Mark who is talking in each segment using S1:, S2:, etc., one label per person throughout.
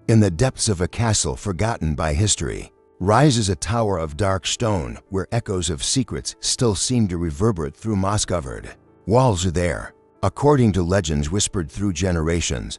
S1: In the depths of a castle forgotten by history, rises a tower of dark stone where echoes of secrets still seem to reverberate through moss-covered walls. Are there, according to legends whispered through generations,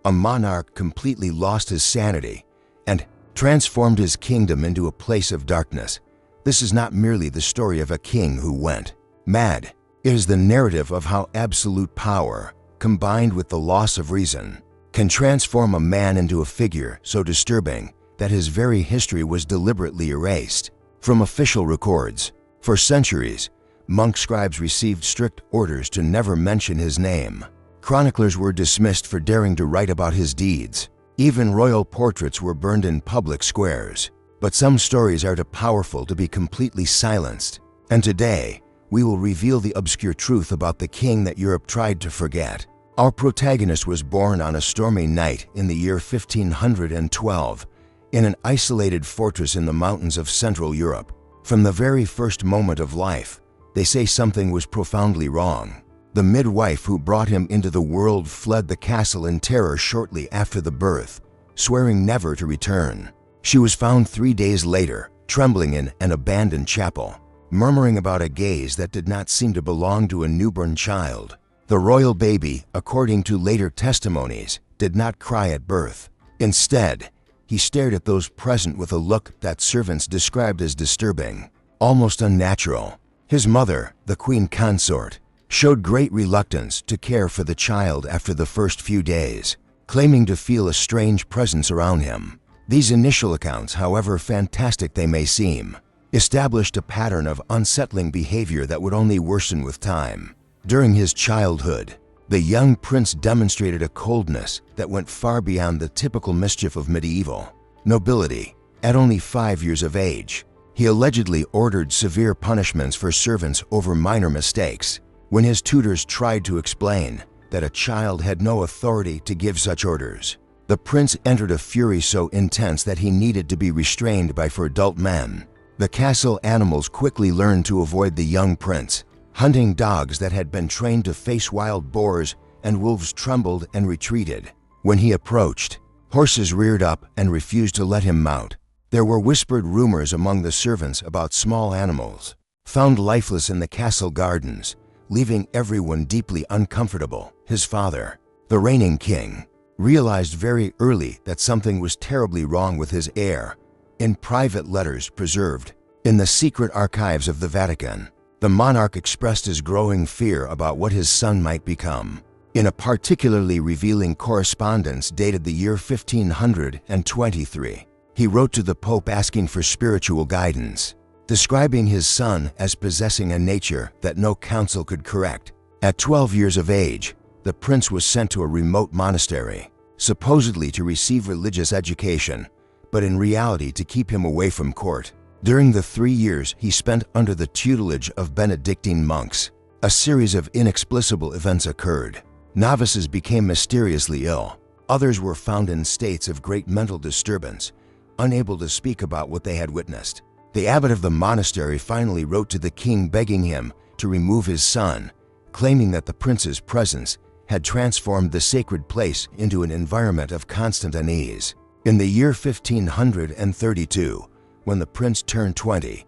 S1: a monarch completely lost his sanity and transformed his kingdom into a place of darkness. This is not merely the story of a king who went mad. It is the narrative of how absolute power, combined with the loss of reason, can transform a man into a figure so disturbing that his very history was deliberately erased from official records. For centuries, monk scribes received strict orders to never mention his name. Chroniclers were dismissed for daring to write about his deeds. Even royal portraits were burned in public squares. But some stories are too powerful to be completely silenced. And today, we will reveal the obscure truth about the king that Europe tried to forget. Our protagonist was born on a stormy night in the year 1512 in an isolated fortress in the mountains of Central Europe. From the very first moment of life, they say something was profoundly wrong. The midwife who brought him into the world fled the castle in terror shortly after the birth, swearing never to return. She was found 3 days later, trembling in an abandoned chapel, murmuring about a gaze that did not seem to belong to a newborn child. The royal baby, according to later testimonies, did not cry at birth. Instead, he stared at those present with a look that servants described as disturbing, almost unnatural. His mother, the queen consort, showed great reluctance to care for the child after the first few days, claiming to feel a strange presence around him. These initial accounts, however fantastic they may seem, established a pattern of unsettling behavior that would only worsen with time. During his childhood, the young prince demonstrated a coldness that went far beyond the typical mischief of medieval nobility. At only 5 years of age, he allegedly ordered severe punishments for servants over minor mistakes. When his tutors tried to explain that a child had no authority to give such orders, the prince entered a fury so intense that he needed to be restrained by 4 adult men. The castle animals quickly learned to avoid the young prince. Hunting dogs that had been trained to face wild boars and wolves trembled and retreated when he approached. Horses reared up and refused to let him mount. There were whispered rumors among the servants about small animals found lifeless in the castle gardens, leaving everyone deeply uncomfortable. His father, the reigning king, realized very early that something was terribly wrong with his heir. In private letters preserved in the secret archives of the Vatican, the monarch expressed his growing fear about what his son might become. In a particularly revealing correspondence dated the year 1523, he wrote to the Pope asking for spiritual guidance, describing his son as possessing a nature that no counsel could correct. At 12 years of age, the prince was sent to a remote monastery, supposedly to receive religious education, but in reality to keep him away from court. During the 3 years he spent under the tutelage of Benedictine monks, a series of inexplicable events occurred. Novices became mysteriously ill. Others were found in states of great mental disturbance, unable to speak about what they had witnessed. The abbot of the monastery finally wrote to the king begging him to remove his son, claiming that the prince's presence had transformed the sacred place into an environment of constant unease. In the year 1532, when the prince turned 20,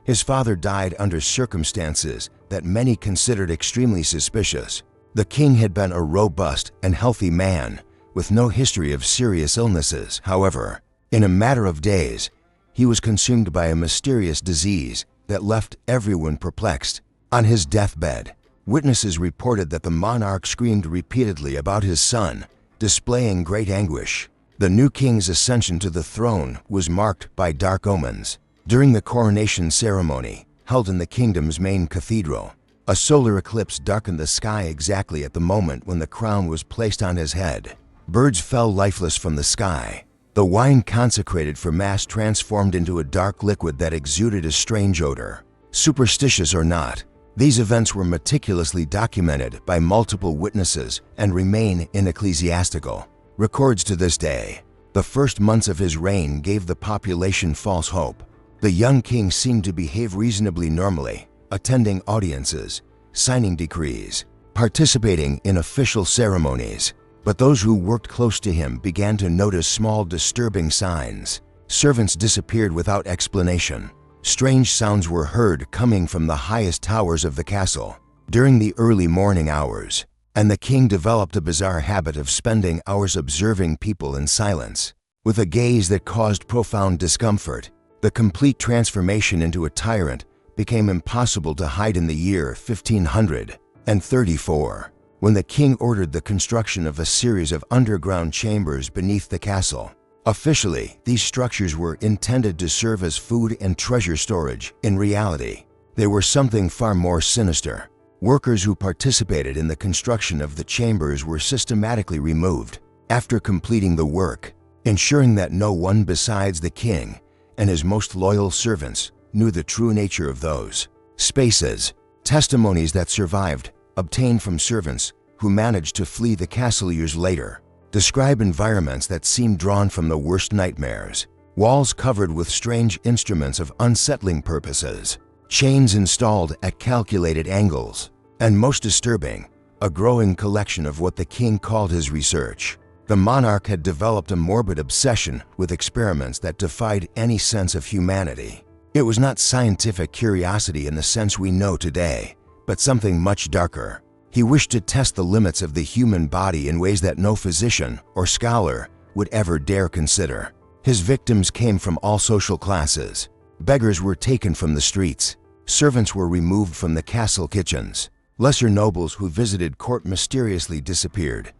S1: his father died under circumstances that many considered extremely suspicious. The king had been a robust and healthy man with no history of serious illnesses. However, in a matter of days, he was consumed by a mysterious disease that left everyone perplexed. On his deathbed, witnesses reported that the monarch screamed repeatedly about his son, displaying great anguish. The new king's ascension to the throne was marked by dark omens. During the coronation ceremony, held in the kingdom's main cathedral, a solar eclipse darkened the sky exactly at the moment when the crown was placed on his head. Birds fell lifeless from the sky. The wine consecrated for Mass transformed into a dark liquid that exuded a strange odor. Superstitious or not, these events were meticulously documented by multiple witnesses and remain in ecclesiastical records to this day. The first months of his reign gave the population false hope. The young king seemed to behave reasonably normally, attending audiences, signing decrees, participating in official ceremonies. But those who worked close to him began to notice small disturbing signs. Servants disappeared without explanation. Strange sounds were heard coming from the highest towers of the castle during the early morning hours, and the king developed a bizarre habit of spending hours observing people in silence. With a gaze that caused profound discomfort, the complete transformation into a tyrant became impossible to hide in the year 1534, when the king ordered the construction of a series of underground chambers beneath the castle. Officially, these structures were intended to serve as food and treasure storage. In reality, they were something far more sinister. Workers who participated in the construction of the chambers were systematically removed after completing the work, ensuring that no one besides the king and his most loyal servants knew the true nature of those spaces. Testimonies that survived, obtained from servants who managed to flee the castle years later, describe environments that seemed drawn from the worst nightmares. Walls covered with strange instruments of unsettling purposes, chains installed at calculated angles, and most disturbing, a growing collection of what the king called his research. The monarch had developed a morbid obsession with experiments that defied any sense of humanity. It was not scientific curiosity in the sense we know today, but something much darker. He wished to test the limits of the human body in ways that no physician or scholar would ever dare consider. His victims came from all social classes. Beggars were taken from the streets. Servants were removed from the castle kitchens. Lesser nobles who visited court mysteriously disappeared.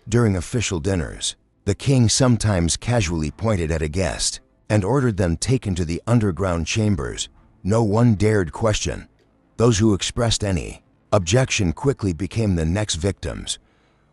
S1: During official dinners, the king sometimes casually pointed at a guest and ordered them taken to the underground chambers. No one dared question. Those who expressed any objection quickly became the next victims.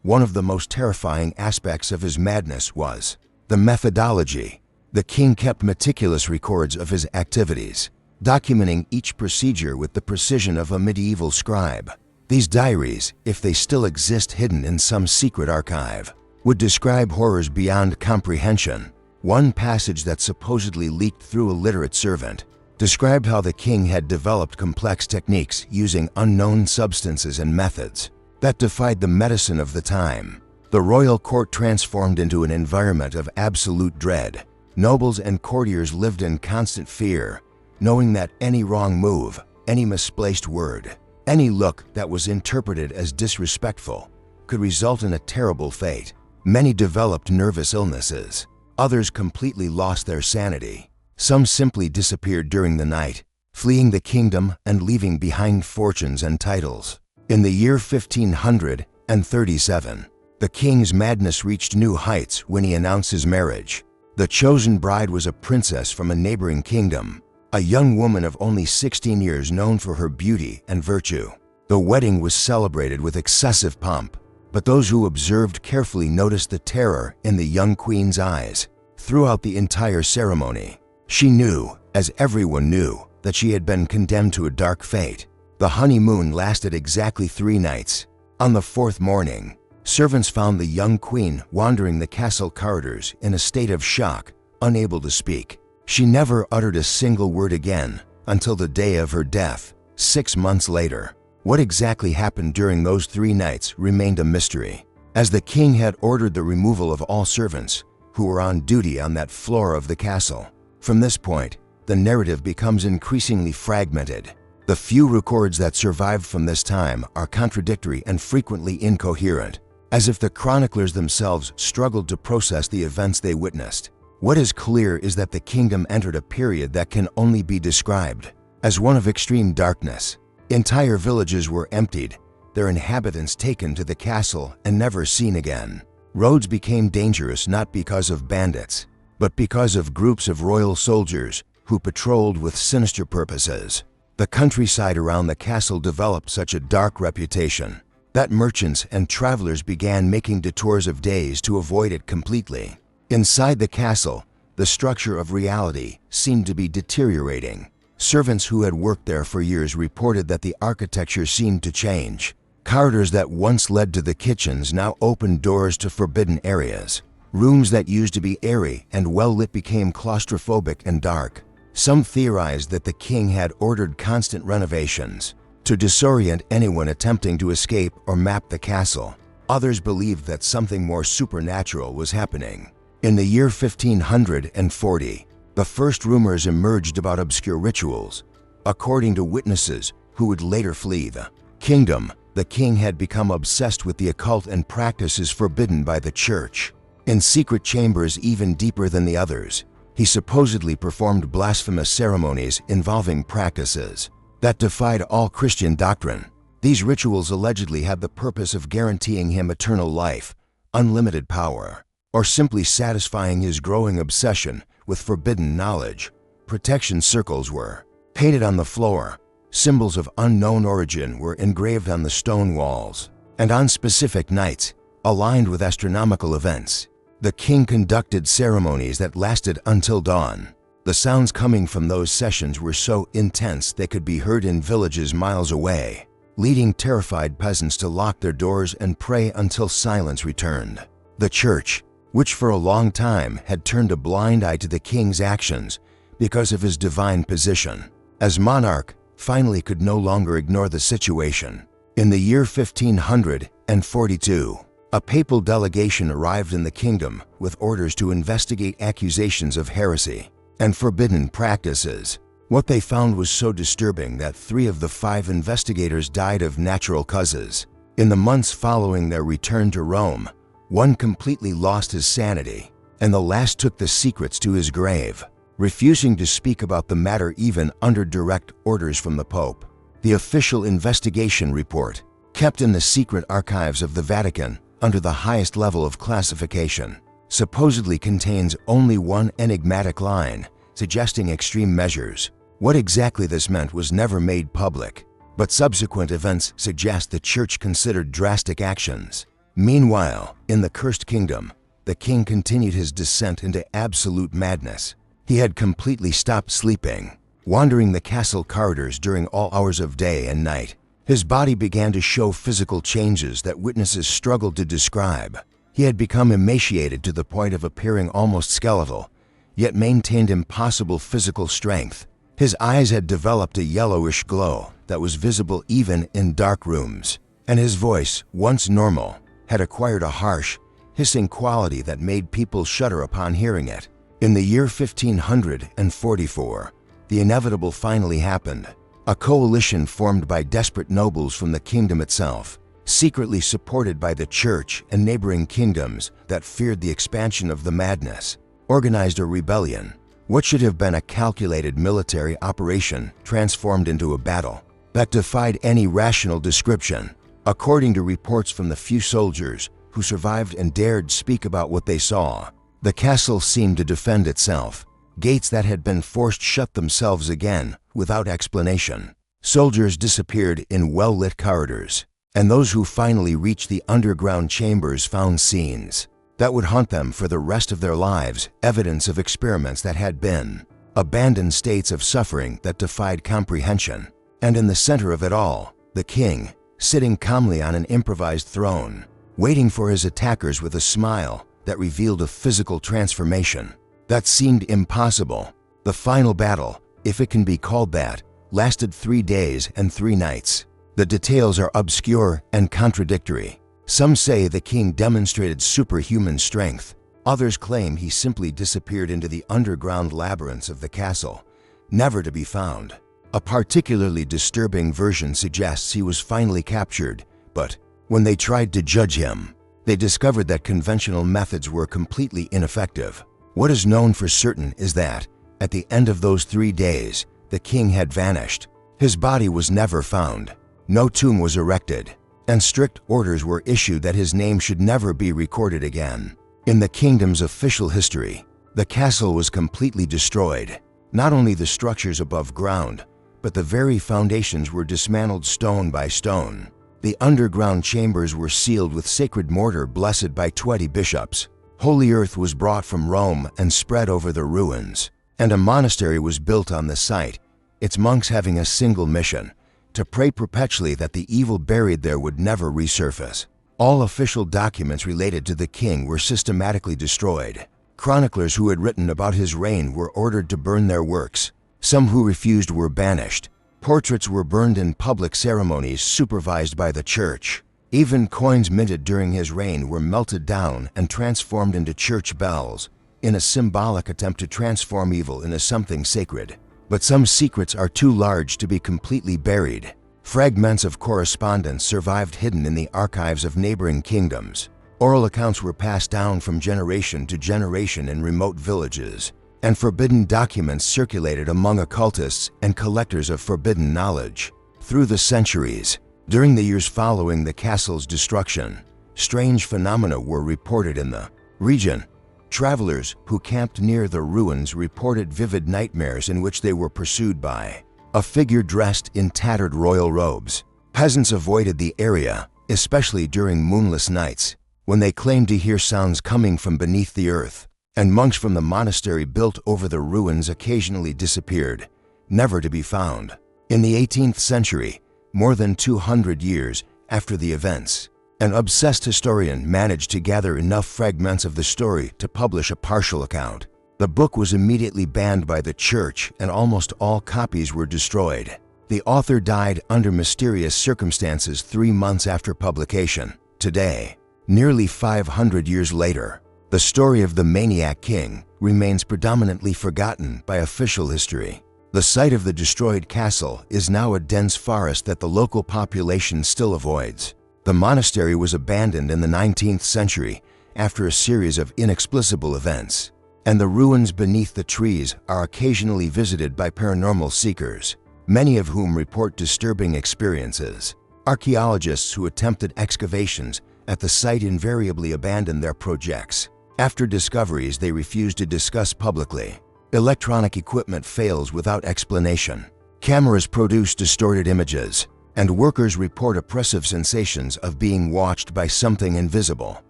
S1: One of the most terrifying aspects of his madness was the methodology. The king kept meticulous records of his activities, documenting each procedure with the precision of a medieval scribe. These diaries, if they still exist hidden in some secret archive, would describe horrors beyond comprehension. One passage that supposedly leaked through a literate servant described how the king had developed complex techniques using unknown substances and methods that defied the medicine of the time. The royal court transformed into an environment of absolute dread. Nobles and courtiers lived in constant fear, knowing that any wrong move, any misplaced word, any look that was interpreted as disrespectful could result in a terrible fate. Many developed nervous illnesses. Others completely lost their sanity. Some simply disappeared during the night, fleeing the kingdom and leaving behind fortunes and titles. In the year 1537, the king's madness reached new heights when he announced his marriage. The chosen bride was a princess from a neighboring kingdom, a young woman of only 16 years known for her beauty and virtue. The wedding was celebrated with excessive pomp, but those who observed carefully noticed the terror in the young queen's eyes. Throughout the entire ceremony, she knew, as everyone knew, that she had been condemned to a dark fate. The honeymoon lasted exactly 3 nights. On the 4th morning, servants found the young queen wandering the castle corridors in a state of shock, unable to speak. She never uttered a single word again until the day of her death, 6 months later. What exactly happened during those 3 nights remained a mystery, as the king had ordered the removal of all servants who were on duty on that floor of the castle. From this point, the narrative becomes increasingly fragmented. The few records that survived from this time are contradictory and frequently incoherent, as if the chroniclers themselves struggled to process the events they witnessed. What is clear is that the kingdom entered a period that can only be described as one of extreme darkness. Entire villages were emptied, their inhabitants taken to the castle and never seen again. Roads became dangerous not because of bandits, but because of groups of royal soldiers who patrolled with sinister purposes. The countryside around the castle developed such a dark reputation that merchants and travelers began making detours of days to avoid it completely. Inside the castle, the structure of reality seemed to be deteriorating. Servants who had worked there for years reported that the architecture seemed to change. Corridors that once led to the kitchens now opened doors to forbidden areas. Rooms that used to be airy and well-lit became claustrophobic and dark. Some theorized that the king had ordered constant renovations to disorient anyone attempting to escape or map the castle. Others believed that something more supernatural was happening. In the year 1540, the first rumors emerged about obscure rituals. According to witnesses who would later flee the kingdom, the king had become obsessed with the occult and practices forbidden by the church. In secret chambers even deeper than the others, he supposedly performed blasphemous ceremonies involving practices that defied all Christian doctrine. These rituals allegedly had the purpose of guaranteeing him eternal life, unlimited power, or simply satisfying his growing obsession with forbidden knowledge. Protection circles were painted on the floor. Symbols of unknown origin were engraved on the stone walls. And on specific nights, aligned with astronomical events, the king conducted ceremonies that lasted until dawn. The sounds coming from those sessions were so intense they could be heard in villages miles away, leading terrified peasants to lock their doors and pray until silence returned. The church, which for a long time had turned a blind eye to the king's actions because of his divine position as monarch, finally could no longer ignore the situation. In the year 1542, a papal delegation arrived in the kingdom with orders to investigate accusations of heresy and forbidden practices. What they found was so disturbing that 3 of the 5 investigators died of natural causes. In the months following their return to Rome, one completely lost his sanity, and the last took the secrets to his grave, refusing to speak about the matter even under direct orders from the Pope. The official investigation report, kept in the secret archives of the Vatican under the highest level of classification, supposedly contains only one enigmatic line suggesting extreme measures. What exactly this meant was never made public, but subsequent events suggest the church considered drastic actions. Meanwhile, in the Cursed Kingdom, the king continued his descent into absolute madness. He had completely stopped sleeping, wandering the castle corridors during all hours of day and night. His body began to show physical changes that witnesses struggled to describe. He had become emaciated to the point of appearing almost skeletal, yet maintained impossible physical strength. His eyes had developed a yellowish glow that was visible even in dark rooms, and his voice, once normal, had acquired a harsh, hissing quality that made people shudder upon hearing it. In the year 1544, the inevitable finally happened. A coalition formed by desperate nobles from the kingdom itself, secretly supported by the church and neighboring kingdoms that feared the expansion of the madness, organized a rebellion. What should have been a calculated military operation transformed into a battle that defied any rational description. According to reports from the few soldiers who survived and dared speak about what they saw, the castle seemed to defend itself. Gates that had been forced shut themselves again without explanation. Soldiers disappeared in well-lit corridors, and those who finally reached the underground chambers found scenes that would haunt them for the rest of their lives, evidence of experiments that had been abandoned, states of suffering that defied comprehension. And in the center of it all, the king, sitting calmly on an improvised throne, waiting for his attackers with a smile that revealed a physical transformation that seemed impossible. The final battle, if it can be called that, lasted 3 days and 3 nights. The details are obscure and contradictory. Some say the king demonstrated superhuman strength. Others claim he simply disappeared into the underground labyrinths of the castle, never to be found. A particularly disturbing version suggests he was finally captured, but when they tried to judge him, they discovered that conventional methods were completely ineffective. What is known for certain is that, at the end of those 3 days, the king had vanished. His body was never found. No tomb was erected, and strict orders were issued that his name should never be recorded again. In the kingdom's official history, the castle was completely destroyed. Not only the structures above ground, but the very foundations were dismantled stone by stone. The underground chambers were sealed with sacred mortar blessed by 20 bishops. Holy earth was brought from Rome and spread over the ruins, and a monastery was built on the site, its monks having a single mission: to pray perpetually that the evil buried there would never resurface. All official documents related to the king were systematically destroyed. Chroniclers who had written about his reign were ordered to burn their works. Some who refused were banished. Portraits were burned in public ceremonies supervised by the church. Even coins minted during his reign were melted down and transformed into church bells, in a symbolic attempt to transform evil into something sacred. But some secrets are too large to be completely buried. Fragments of correspondence survived hidden in the archives of neighboring kingdoms. Oral accounts were passed down from generation to generation in remote villages, and forbidden documents circulated among occultists and collectors of forbidden knowledge. Through the centuries, during the years following the castle's destruction, strange phenomena were reported in the region. Travelers who camped near the ruins reported vivid nightmares in which they were pursued by a figure dressed in tattered royal robes. Peasants avoided the area, especially during moonless nights, when they claimed to hear sounds coming from beneath the earth, and monks from the monastery built over the ruins occasionally disappeared, never to be found. In the 18th century, more than 200 years after the events, an obsessed historian managed to gather enough fragments of the story to publish a partial account. The book was immediately banned by the church and almost all copies were destroyed. The author died under mysterious circumstances 3 months after publication. Today, nearly 500 years later, the story of the Maniac King remains predominantly forgotten by official history. The site of the destroyed castle is now a dense forest that the local population still avoids. The monastery was abandoned in the 19th century after a series of inexplicable events, and the ruins beneath the trees are occasionally visited by paranormal seekers, many of whom report disturbing experiences. Archaeologists who attempted excavations at the site invariably abandon their projects. After discoveries they refuse to discuss publicly. Electronic equipment fails without explanation. Cameras produce distorted images, and workers report oppressive sensations of being watched by something invisible.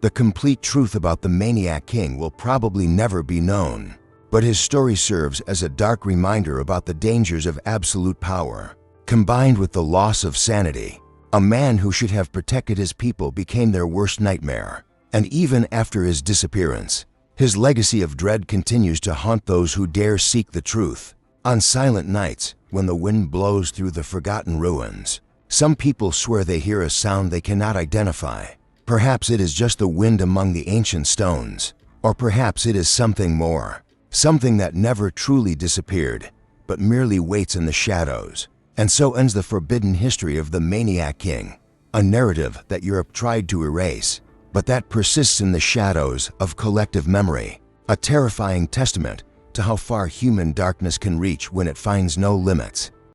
S1: The complete truth about the Maniac King will probably never be known, but his story serves as a dark reminder about the dangers of absolute power. Combined with the loss of sanity, a man who should have protected his people became their worst nightmare. And even after his disappearance, his legacy of dread continues to haunt those who dare seek the truth. On silent nights, when the wind blows through the forgotten ruins, some people swear they hear a sound they cannot identify. Perhaps it is just the wind among the ancient stones, or perhaps it is something more, something that never truly disappeared, but merely waits in the shadows. And so ends the forbidden history of the Maniac King, a narrative that Europe tried to erase, but that persists in the shadows of collective memory, a terrifying testament to how far human darkness can reach when it finds no limits.